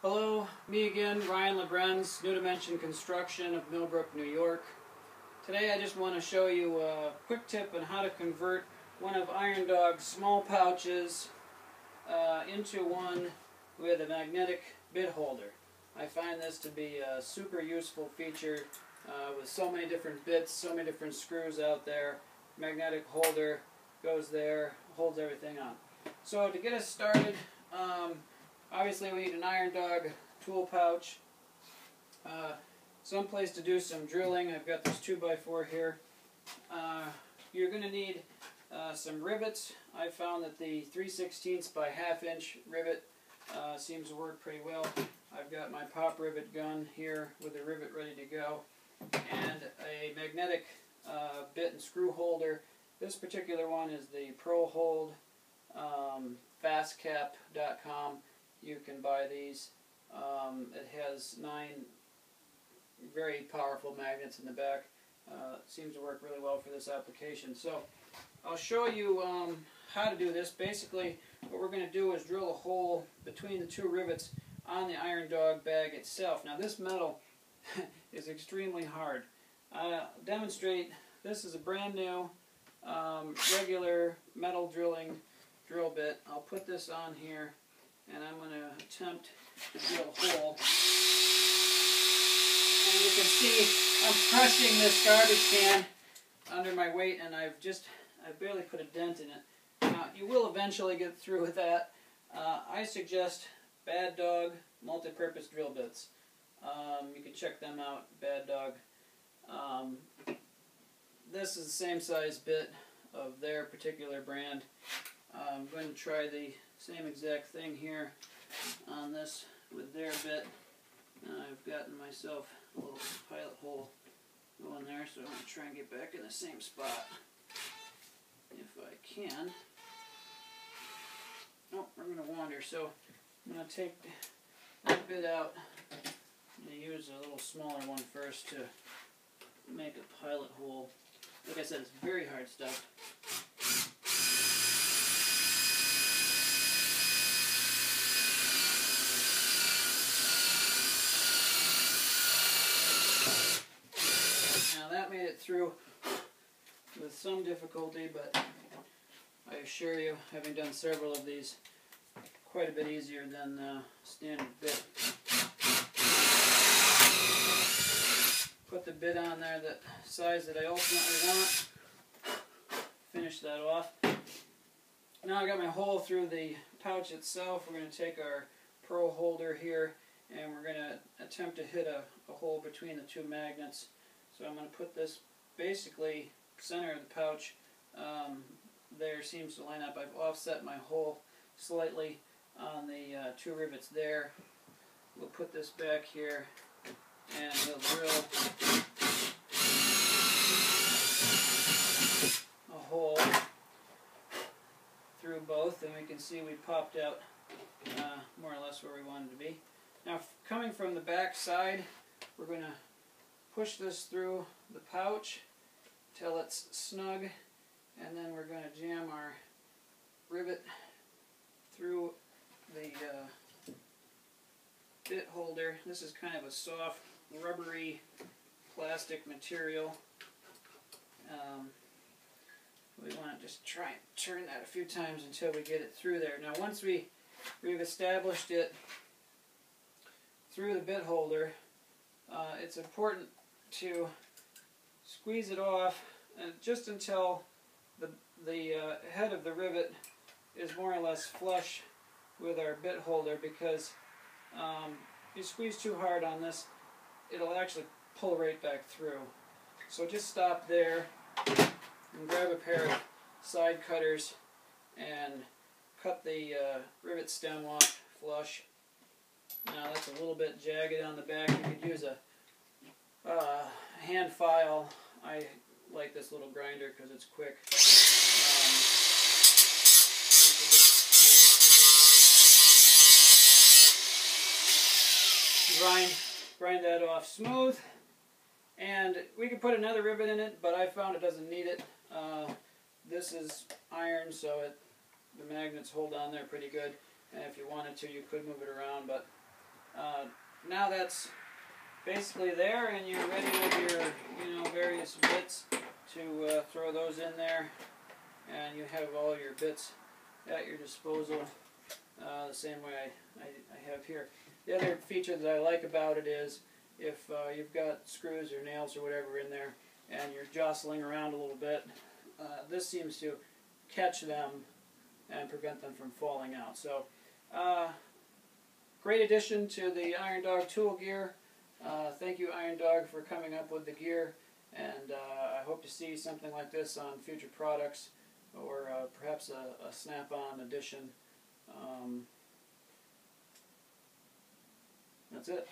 Hello, me again, Ryan LeBrenz, New Dimension Construction of Millbrook, New York. Today I just want to show you a quick tip on how to convert one of Iron Dog's small pouches into one with a magnetic bit holder. I find this to be a super useful feature with so many different bits, so many different screws out there. Magnetic holder goes there, holds everything on. So to get us started, obviously we need an Iron Dog tool pouch, some place to do some drilling. I've got this 2x4 here. You're going to need some rivets. I found that the 3/16 by 1/2 inch rivet seems to work pretty well. I've got my pop rivet gun here with the rivet ready to go, and a magnetic bit and screw holder. This particular one is the ProHold, fastcap.com. You can buy these. It has 9 very powerful magnets in the back. Seems to work really well for this application. So I'll show you how to do this. Basically, what we're going to do is drill a hole between the 2 rivets on the Iron Dog bag itself. Now this metal is extremely hard. I'll demonstrate. This is a brand new regular metal drill bit. I'll put this on here, and I'm going to attempt to drill a hole. And you can see I'm crushing this garbage can under my weight, and I barely put a dent in it. Now, you will eventually get through with that. I suggest Bad Dog multi-purpose drill bits. You can check them out, Bad Dog. This is the same size bit of their particular brand. I'm going to try the same exact thing here on this with their bit. I've gotten myself a little pilot hole going there, so I'm going to try and get back in the same spot if I can. Oh, we're going to wander, so I'm going to take that bit out. I'm going to use a little smaller one first to make a pilot hole. Like I said, it's very hard stuff. Now that made it through with some difficulty, but I assure you, having done several of these, quite a bit easier than standard bit. Put the bit on there the size that I ultimately want. Finish that off. Now I got my hole through the pouch itself. We're going to take our Pro holder here, and we're going to attempt to hit a hole between the 2 magnets. So I'm going to put this basically center of the pouch. There seems to line up. I've offset my hole slightly on the 2 rivets there. We'll put this back here, and we'll drill a hole through both, and we can see we popped out more or less where we wanted to be. Now, coming from the back side, we're going to push this through the pouch till it's snug, and then we're going to jam our rivet through the bit holder. This is kind of a soft, rubbery plastic material. We want to just try and turn that a few times until we get it through there. Now once we've established it through the bit holder, it's important to squeeze it off just until the head of the rivet is more or less flush with our bit holder, because if you squeeze too hard on this, it'll actually pull right back through. So just stop there and grab a pair of side cutters and cut the rivet stem off flush. Now that's a little bit jagged on the back. You could use a hand file. I like this little grinder because it's quick. Grind that off smooth, and we could put another rivet in it, but I found it doesn't need it. This is iron, so the magnets hold on there pretty good, and if you wanted to, you could move it around, but Now that's basically there, and you're ready with your various bits to throw those in there, and you have all your bits at your disposal the same way I have here. The other feature that I like about it is if you've got screws or nails or whatever in there and you're jostling around a little bit, this seems to catch them and prevent them from falling out. So great addition to the Iron Dog tool gear. Thank you, Iron Dog, for coming up with the gear, and I hope to see something like this on future products, or perhaps a Snap-on edition. That's it.